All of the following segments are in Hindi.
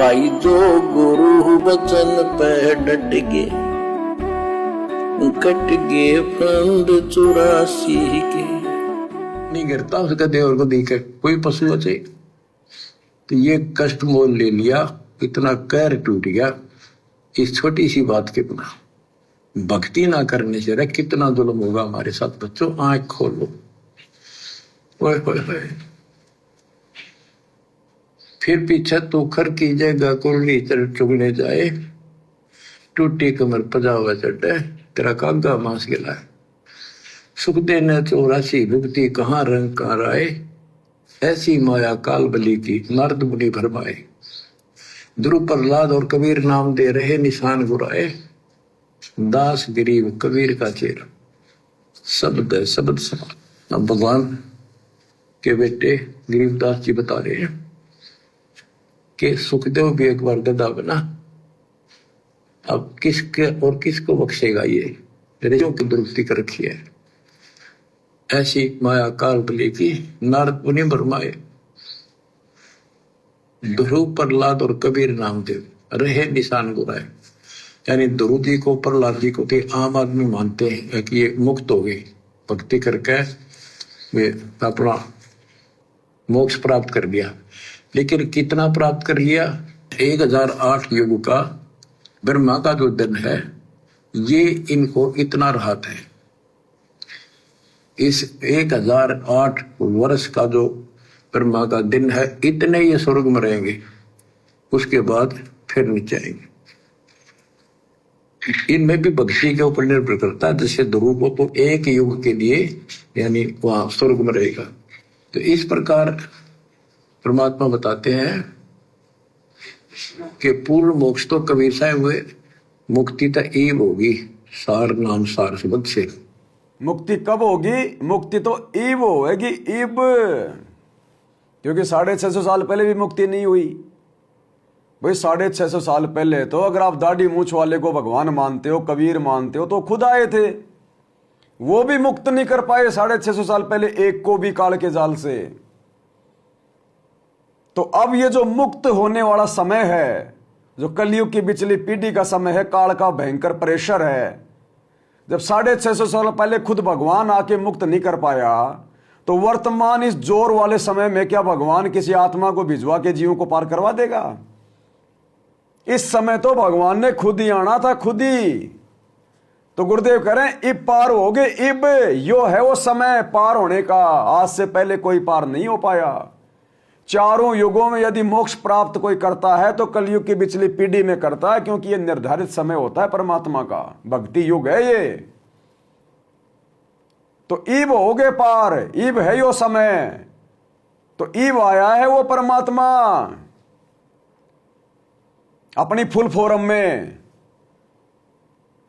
भाई जो गुरु वचन पे डट गए, कट गए फंद 84 के। नहीं गिरता उसका देवर को देखे कोई पशु बचे, तो ये कष्ट मोल ले लिया, इतना कहर टूट गया इस छोटी सी बात के बिना। भक्ति ना करने से कितना जुल्म होगा हमारे साथ। बच्चों आंख खोलो, ओए होए होए। फिर पीछे तो खर की जगह कुरली चुगने जाए, टूटी कमर पजावा चढ़े, तेरा कागा मांस गिला। सुख देने 84 भुगती कहाँ रंग कहाँ राय, ऐसी माया काल बली की नारद मुनि भरमाए। ध्रुव प्रहलाद और कबीर नाम दे रहे निशान गुराए, दास गरीब कबीर का चेहरा। शब्द है शब्द समान। अब भगवान के बेटे गरीबदास जी बता रहे हैं कि सुखदेव भी एक बार गधा बना, अब किसके और किसको बख्शेगा ये, रेजों की दुरुस्ती कर रखी है। ऐसी माया काल बली की नारद मुनि भरमाए। ध्रुव प्रहलाद और कबीर नामदेव रहे निशान गुराए। यानी ध्रुव जी को प्रहलाद जी को थे आम आदमी मानते हैं कि ये मुक्त हो गए, भक्ति करके वे अपना मोक्ष प्राप्त कर लिया। लेकिन कितना प्राप्त कर लिया? 1008 युग का ब्रह्मा का जो दिन है, ये इनको इतना राहत है। इस 1008 वर्ष का जो ब्रह्मा का दिन है, इतने ये स्वर्ग में रहेंगे, उसके बाद फिर नीचे आएंगे। इनमें भी भक्ति के ऊपर निर्भर करता है। जैसे ध्रुव को तो एक युग के लिए यानी वहां स्वर्ग में रहेगा, तो इस प्रकार परमात्मा बताते हैं कि पूर्ण मोक्ष तो कबीर साहब हुए, मुक्ति तो ईब होगी सार नाम सार शब्द से। मुक्ति कब होगी? मुक्ति तो ईब होगी, ईब। क्योंकि 650 साल पहले भी मुक्ति नहीं हुई भाई। 650 साल पहले तो अगर आप दाढ़ी मूछ वाले को भगवान मानते हो, कबीर मानते हो, तो खुद आए थे, वो भी मुक्त नहीं कर पाए 650 साल पहले एक को भी काल के जाल से। तो अब ये जो मुक्त होने वाला समय है, जो कलयुग की बिचली पीढ़ी का समय है, काल का भयंकर प्रेशर है, जब 650 साल पहले खुद भगवान आके मुक्त नहीं कर पाया, तो वर्तमान इस जोर वाले समय में क्या भगवान किसी आत्मा को भिजवा के जीवों को पार करवा देगा? इस समय तो भगवान ने खुद ही आना था, खुद ही। तो गुरुदेव कह रहे हैं इब पार हो गए, इब यो है वो समय पार होने का। आज से पहले कोई पार नहीं हो पाया। चारों युगों में यदि मोक्ष प्राप्त कोई करता है तो कलयुग की पिछली पीढ़ी में करता है, क्योंकि ये निर्धारित समय होता है परमात्मा का, भक्ति युग है ये। तो ईब हो गए पार, ईब है यो समय, तो ईब आया है वो परमात्मा अपनी फुल फॉर्म में।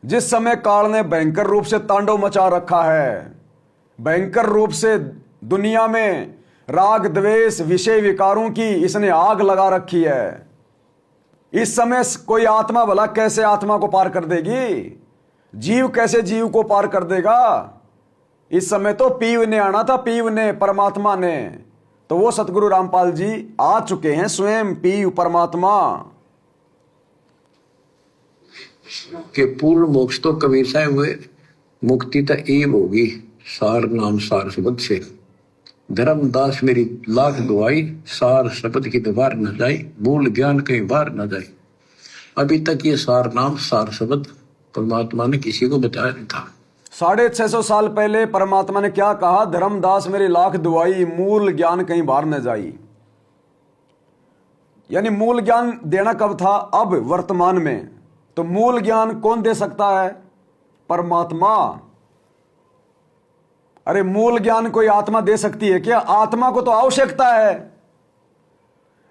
जिस समय काल ने भयंकर रूप से तांडव मचा रखा है, भयंकर रूप से दुनिया में राग द्वेष विषय विकारों की इसने आग लगा रखी है। इस समय कोई आत्मा भला कैसे आत्मा को पार कर देगी? जीव कैसे जीव को पार कर देगा? इस समय तो पीव ने आना था, पीव ने, परमात्मा ने। तो वो सतगुरु रामपाल जी आ चुके हैं, स्वयं पीव परमात्मा। कि पूर्ण मोक्ष तो कबीर साहब हुए, मुक्ति तो ईब होगी सार नाम सार शब्द से। धर्मदास मेरी लाख दुआई, सार शब्द की दीवार न जाए, मूल ज्ञान कहीं बाहर न जाए। अभी तक ये सार नाम सार शब्द परमात्मा ने किसी को बताया नहीं था। 650 साल पहले परमात्मा ने क्या कहा? धर्मदास मेरी लाख दुआई, मूल ज्ञान कहीं बाहर न जाई। यानी मूल ज्ञान देना कब था? अब वर्तमान में। तो मूल ज्ञान कौन दे सकता है? परमात्मा। अरे मूल ज्ञान कोई आत्मा दे सकती है क्या? आत्मा को तो आवश्यकता है।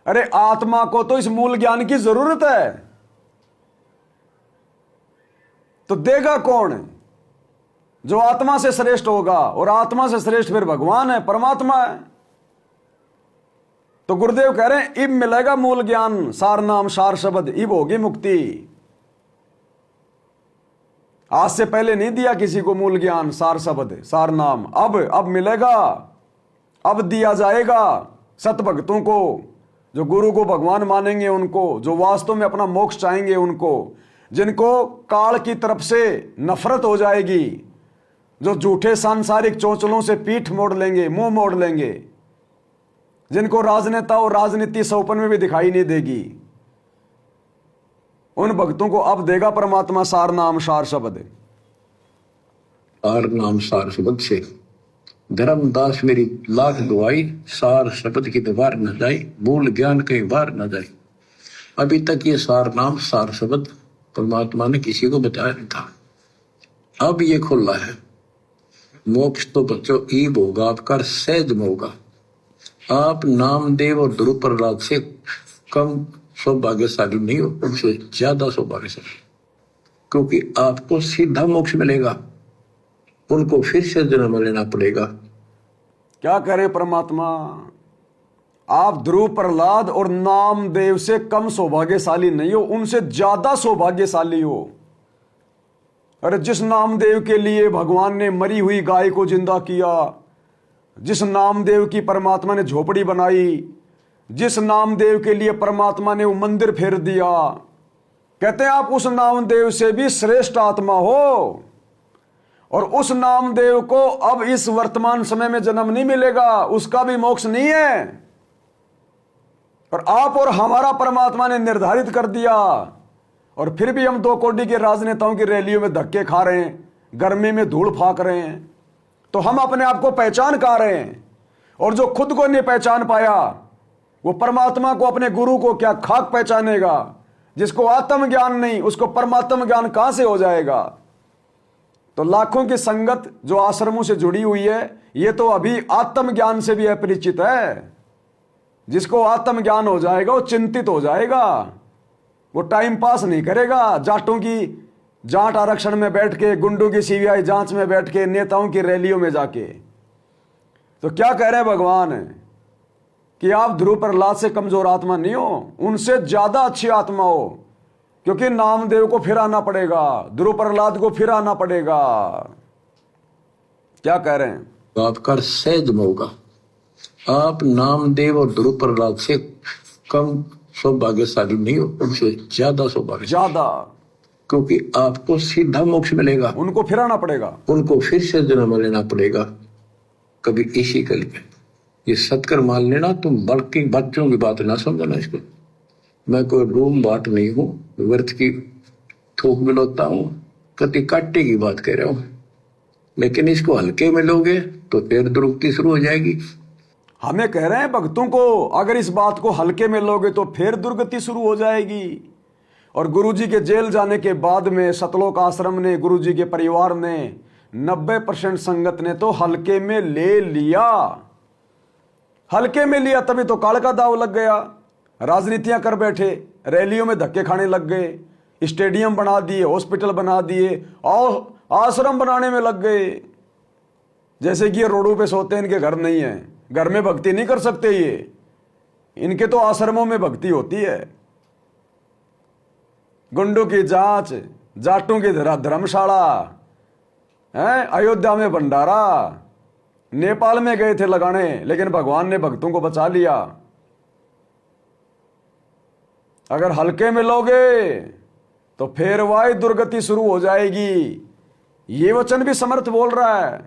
अरे आत्मा को तो इस मूल ज्ञान की जरूरत है। तो देगा कौन? जो आत्मा से श्रेष्ठ होगा, और आत्मा से श्रेष्ठ फिर भगवान है, परमात्मा है। तो गुरुदेव कह रहे हैं इब मिलेगा मूल ज्ञान, सार नाम सार शब्द, इब होगी मुक्ति। आज से पहले नहीं दिया किसी को मूल ज्ञान, सार शब्द, सार नाम। अब मिलेगा, अब दिया जाएगा सत भक्तों को, जो गुरु को भगवान मानेंगे उनको, जो वास्तव में अपना मोक्ष चाहेंगे उनको, जिनको काल की तरफ से नफरत हो जाएगी, जो झूठे सांसारिक चौचलों से पीठ मोड़ लेंगे, मुंह मोड़ लेंगे, जिनको राजनेता और राजनीति सौपन में भी दिखाई नहीं देगी, उन भक्तों को अब देगा परमात्मा सार नाम सार शब्द। सार नाम सार शब्द से धर्मदास मेरी लाख दुआई, सार शब्द की दीवार न जाए, भूल ज्ञान कहीं बार न जाए। अभी तक ये सार नाम सार शब्द परमात्मा ने किसी को बताया नहीं था, अब ये खुला है। मोक्ष तो बच्चों ईब होगा आपका, सहज में होगा। आप नामदेव और ध्रुव प्रहलाद से कम सौभाग्यशाली नहीं हो, उनसे ज्यादा सौभाग्यशाली, क्योंकि आपको सीधा मोक्ष मिलेगा, उनको फिर से जन्म लेना पड़ेगा। क्या करे परमात्मा, आप ध्रुव प्रहलाद और नामदेव से कम सौभाग्यशाली नहीं हो, उनसे ज्यादा सौभाग्यशाली हो। अरे जिस नामदेव के लिए भगवान ने मरी हुई गाय को जिंदा किया, जिस नामदेव की परमात्मा ने झोपड़ी बनाई, जिस नामदेव के लिए परमात्मा ने वो मंदिर फेर दिया, कहते हैं आप उस नामदेव से भी श्रेष्ठ आत्मा हो, और उस नामदेव को अब इस वर्तमान समय में जन्म नहीं मिलेगा, उसका भी मोक्ष नहीं है। और आप और हमारा परमात्मा ने निर्धारित कर दिया, और फिर भी हम दो कोड़ी के राजनेताओं की रैलियों में धक्के खा रहे हैं, गर्मी में धूल फाक रहे हैं। तो हम अपने आप को पहचान का रहे हैं, और जो खुद को नहीं पहचान पाया वो परमात्मा को, अपने गुरु को क्या खाक पहचानेगा। जिसको आत्मज्ञान नहीं, उसको परमात्म ज्ञान कहां से हो जाएगा। तो लाखों की संगत जो आश्रमों से जुड़ी हुई है, ये तो अभी आत्मज्ञान से भी अपरिचित है। जिसको आत्मज्ञान हो जाएगा वो चिंतित हो जाएगा, वो टाइम पास नहीं करेगा। जाटों की जाट आरक्षण में बैठ के, गुंडों की सीबीआई जांच में बैठ के, नेताओं की रैलियों में जाके। तो क्या कह रहे हैं भगवान कि आप ध्रुव प्रहलाद से कमजोर आत्मा नहीं हो, उनसे ज्यादा अच्छी आत्मा हो, क्योंकि नामदेव को फिर आना पड़ेगा, ध्रुव प्रहलाद को फिर आना पड़ेगा। क्या कह रहे हैं, तो आपका सहज में होगा। आप नामदेव और ध्रुव प्रहलाद से कम सौभाग्यशाली नहीं हो, उनसे ज्यादा सौभाग्य, ज्यादा, क्योंकि आपको सीधा मोक्ष मिलेगा, उनको फिर आना पड़ेगा, उनको फिर से जन्म लेना पड़ेगा। कभी इसी कल में ये सत्कर मान लेना, तुम बल्कि बच्चों की बात ना समझना। इसको मैं कोई रूम बाट नहीं हूं, व्रत की थोक मिलोता हूं, कति काटे की बात कह रहा हूं, लेकिन इसको हल्के में लोगे तो फिर दुरुक्ति शुरू हो जाएगी। हमें कह रहे हैं भक्तों को, अगर इस बात को हल्के में लोगे तो फिर दुर्गति शुरू हो जाएगी। और गुरुजी के जेल जाने के बाद में सतलोक आश्रम ने, गुरुजी के परिवार ने, 90% संगत ने तो हल्के में ले लिया, हल्के में लिया, तभी तो काल का दाव लग गया। राजनीतियां कर बैठे, रैलियों में धक्के खाने लग गए, स्टेडियम बना दिए, हॉस्पिटल बना दिए, और आश्रम बनाने में लग गए। जैसे कि ये रोडों पे सोते हैं, इनके घर नहीं है, घर में भक्ति नहीं कर सकते ये, इनके तो आश्रमों में भक्ति होती है। गुंडों की जांच, जाटों की धर्मशाला है, अयोध्या में भंडारा, नेपाल में गए थे लगाने, लेकिन भगवान ने भक्तों को बचा लिया। अगर हल्के में लोगे तो फिर वाई दुर्गति शुरू हो जाएगी। ये वचन भी समर्थ बोल रहा है,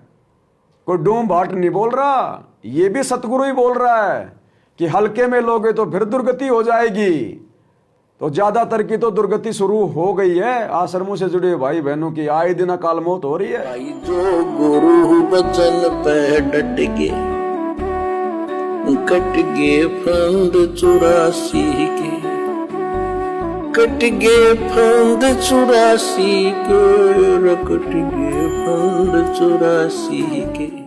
कोई डूम भाट नहीं बोल रहा, ये भी सतगुरु ही बोल रहा है कि हल्के में लोगे तो फिर दुर्गति हो जाएगी। तो ज्यादातर की तो दुर्गति शुरू हो गई है। आश्रमों से जुड़े भाई बहनों की आए दिन अकाल मौत हो रही है। भाई जो गुरु बचन पे डट के, कट गे फंद 84 के, कट गे फंद 84 के, कट गे फंद 84 के।